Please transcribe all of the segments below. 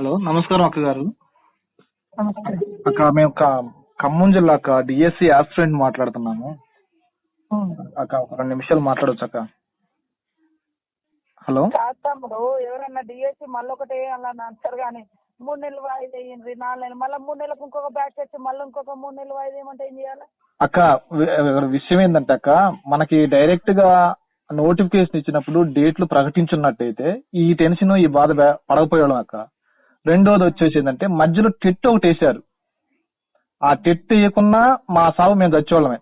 Hello, నమస్కారం అక్క గారు. నమస్తే. అక్క మేము ఖమ్మం జిల్లా అక్క డిఎస్సి ఆస్పిరెంట్ మాట్లాడుతున్నాము. అక్క ఒక 2 నిమిషాలు మాట్లాడవచ్చు అక్క? హలో కాదు తమ్ముడు, ఎవరన్నా డిఎస్సి మళ్ళొకటి అలా అంటారు కానీ 3 నెలలు వాయిదా వేయండి, 4 నెలలు, మళ్ళీ 3 నెలలకు ఇంకొక బ్యాచ్ వచ్చి మళ్ళీ ఇంకొక 3 నెలలు వాయిదా ఏమంటే ఏం చేయాలి అక్క? విషయం ఏంటంటే అక్క, మనకి డైరెక్ట్ గా నోటిఫికేషన్ ఇచ్చినప్పుడు డేట్లు ప్రకటించున్నట్టయితే ఈ టెన్షన్ ఈ బాధ పడకపోయేవాళ్ళం అక్క. రెండోది వచ్చేసి ఏంటంటే మధ్యలో టెట్ ఒకటి వేసారు. ఆ టెట్ వేయకున్నా మా సాగు మేము చచ్చేవాళ్ళమే.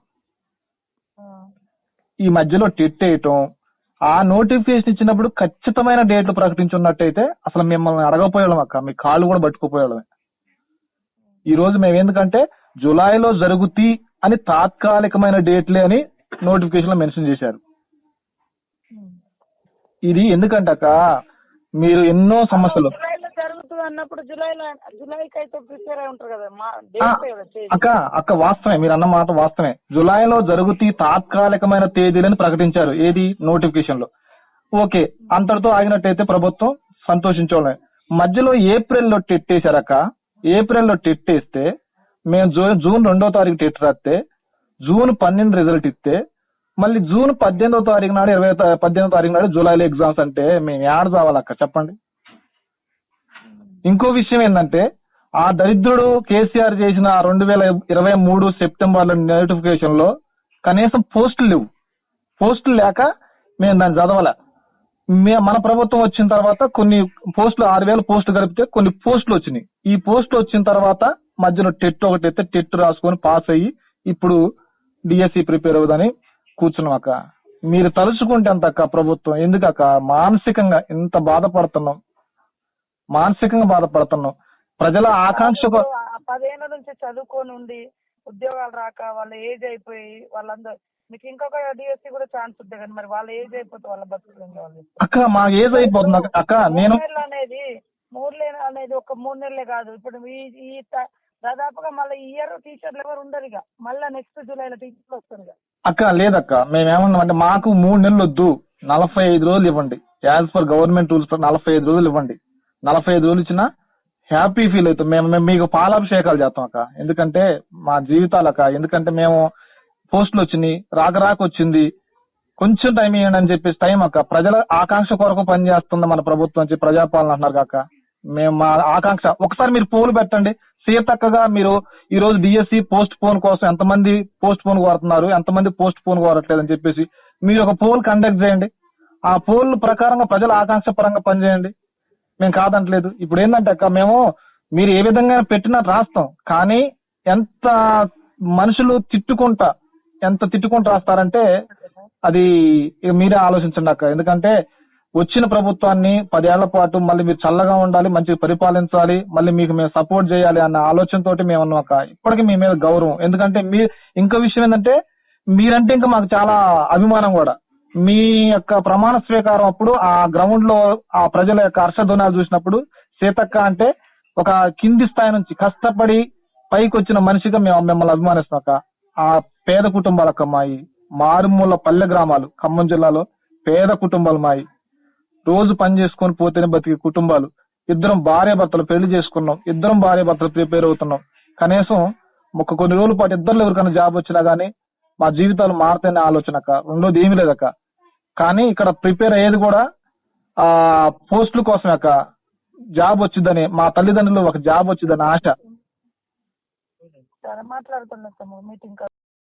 ఈ మధ్యలో టెట్ వేయటం, ఆ నోటిఫికేషన్ ఇచ్చినప్పుడు ఖచ్చితమైన డేట్లు ప్రకటించున్నట్టయితే అసలు మిమ్మల్ని అడగపోయేవాళ్ళం అక్క, మీ కాళ్ళు కూడా పట్టుకుపోయేవాళ్ళమే. ఈ రోజు మేము ఎందుకంటే జులైలో జరుగుతీ అని తాత్కాలికమైన డేట్లే అని నోటిఫికేషన్ లో మెన్షన్ చేశారు. ఇది ఎందుకంటే అక్క, మీరు ఎన్నో సమస్యలు జులైలో జరుగుతుంది అన్నప్పుడు జులైకి అయితే ప్రిపేర్ అయి ఉంటారు కదా అక్క వాస్తవమే, మీరు అన్న మాట వాస్తవమే. జులైలో జరుగుతీ తాత్కాలికమైన తేదీలని ప్రకటించారు. ఏది నోటిఫికేషన్ లో. ఓకే, అంతటితో ఆగినట్టయితే ప్రభుత్వం సంతోషించోళ్ళమే. మధ్యలో ఏప్రిల్లో టెట్ వేశారక్క. ఏప్రిల్లో టెట్ వేస్తే మేము జూన్ 2వ తారీఖు టెట్ రాస్తే జూన్ 12 రిజల్ట్ ఇస్తే మళ్ళీ జూన్ 18వ తారీఖు నాడు 18వ తారీఖు నాడు జూలైలో ఎగ్జామ్స్ అంటే మేము ఏడ చావాలక్క చెప్పండి? ఇంకో విషయం ఏంటంటే, ఆ దరిద్రుడు కేసీఆర్ చేసిన 2023 సెప్టెంబర్లో నోటిఫికేషన్ లో కనీసం పోస్టులు లేవు. పోస్టులు లేక మేము దాన్ని చదవాల. మన ప్రభుత్వం వచ్చిన తర్వాత కొన్ని పోస్టులు 6,000 పోస్టులు కలిపితే కొన్ని పోస్టులు వచ్చినాయి. ఈ పోస్టులు వచ్చిన తర్వాత మధ్యలో టెట్ ఒకటి అయితే టెట్ రాసుకొని పాస్ అయ్యి ఇప్పుడు డిఎస్సి ప్రిపేర్ అవుదని కూర్చున్నాం అక్క. మీరు తలుచుకుంటే అంత అక్క ప్రభుత్వం ఎందుకక్క మానసికంగా ఇంత బాధపడుతున్నాం? ప్రజల ఆకాంక్ష 10 ఏళ్ళ నుంచి చదువుకొని ఉండి ఉద్యోగాలు రాక వాళ్ళ ఏజ్ అయిపోయి వాళ్ళందరూ మీకు ఇంకొక డిఎస్సి కూడా ఛాన్స్ ఉంటుంది కానీ మరి వాళ్ళ ఏజ్ అయిపోతే వాళ్ళ బతుకులు అక్క. మా ఏజ్ అయిపోతుంది అక్క. నేను 3 నెలలు అనేది ఒక 3 నెలలే కాదు. ఇప్పుడు ఈ దాదాపుగా మళ్ళీ ఈ ఇయర్ టీచర్లు ఎవరు ఉండరు ఇక. మళ్ళీ నెక్స్ట్ జూలైలో టీచర్లు వస్తారు అక్క. లేదక్క, మేమేమన్నామంటే మాకు 3 నెలలు వద్దు, 45 రోజులు ఇవ్వండి. యాజ్ పర్ గవర్నమెంట్ రూల్స్ 45 రోజులు ఇవ్వండి. 45 రోజులు ఇచ్చినా హ్యాపీ ఫీల్ అవుతాం. మేము మీకు పాలాభిషేకాలు చేస్తాం అక్క. ఎందుకంటే మా జీవితాలు అక్క. ఎందుకంటే మేము పోస్టులు వచ్చినాయి, రాక వచ్చింది, కొంచెం టైం ఇవ్వండి అని చెప్పేసి టైం అక్క. ప్రజల ఆకాంక్ష కొరకు పనిచేస్తుంది మన ప్రభుత్వం అని చెప్పి ప్రజాపాలన అంటున్నారు కాక. మేము మా ఆకాంక్ష ఒకసారి మీరు పోలు పెట్టండి. సీతక్కగా మీరు ఈ రోజు డిఎస్సి పోస్ట్ పోన్ కోసం ఎంతమంది పోస్ట్ పోన్ కోరుతున్నారు, ఎంతమంది పోస్ట్ పోన్ కోరట్లేదు అని చెప్పేసి మీరు ఒక పోల్ కండక్ట్ చేయండి. ఆ పోల్ ప్రకారంగా ప్రజల ఆకాంక్ష పరంగా పనిచేయండి. మేము కాదంటలేదు. ఇప్పుడు ఏంటంటే అక్క, మేము మీరు ఏ విధంగా పెట్టినా రాస్తాం, కానీ ఎంత మనుషులు ఎంత తిట్టుకుంటా రాస్తారంటే అది మీరే ఆలోచించండి అక్క. ఎందుకంటే వచ్చిన ప్రభుత్వాన్ని 10 ఏళ్ల పాటు మళ్ళీ మీరు చల్లగా ఉండాలి, మంచిగా పరిపాలించాలి, మళ్ళీ మీకు మేము సపోర్ట్ చేయాలి అన్న ఆలోచనతోటి మేము ఉన్నాం అక్క. ఇప్పటికీ మీ మీద గౌరవం. ఎందుకంటే ఇంకో విషయం ఏంటంటే మీరంటే ఇంకా మాకు చాలా అభిమానం కూడా. మీ యొక్క ప్రమాణ స్వీకారం అప్పుడు ఆ గ్రౌండ్ లో ఆ ప్రజల యొక్క హర్షధ్వనాలు చూసినప్పుడు సీతక్క అంటే ఒక కింది స్థాయి నుంచి కష్టపడి పైకి వచ్చిన మనిషిగా మేము మిమ్మల్ని అభిమానిస్తాం అక్క. ఆ పేద కుటుంబాలక్క మాయి, మారుమూల పల్లె గ్రామాలు, ఖమ్మం జిల్లాలో పేద కుటుంబాలు మాయి, రోజు పని చేసుకొని పోతేనే బతికే కుటుంబాలు. ఇద్దరం భార్య భర్తలు పెళ్లి చేసుకున్నాం, ఇద్దరం భార్య భర్తలు ప్రిపేర్ అవుతున్నాం. కనీసం కొన్ని రోజుల పాటు ఇద్దరు ఎవరికైనా జాబ్ వచ్చినా గానీ మా జీవితాలు మారుతాయనే ఆలోచన అక్క. రెండోది ఏమీ లేదక్క. కానీ ఇక్కడ ప్రిపేర్ అయ్యేది కూడా ఆ పోస్టుల కోసమే అక్క. జాబ్ వచ్చిందని మా తల్లిదండ్రులు ఒక జాబ్ వచ్చిందని ఆశ. మాట్లాడుతున్నా మీటింగ్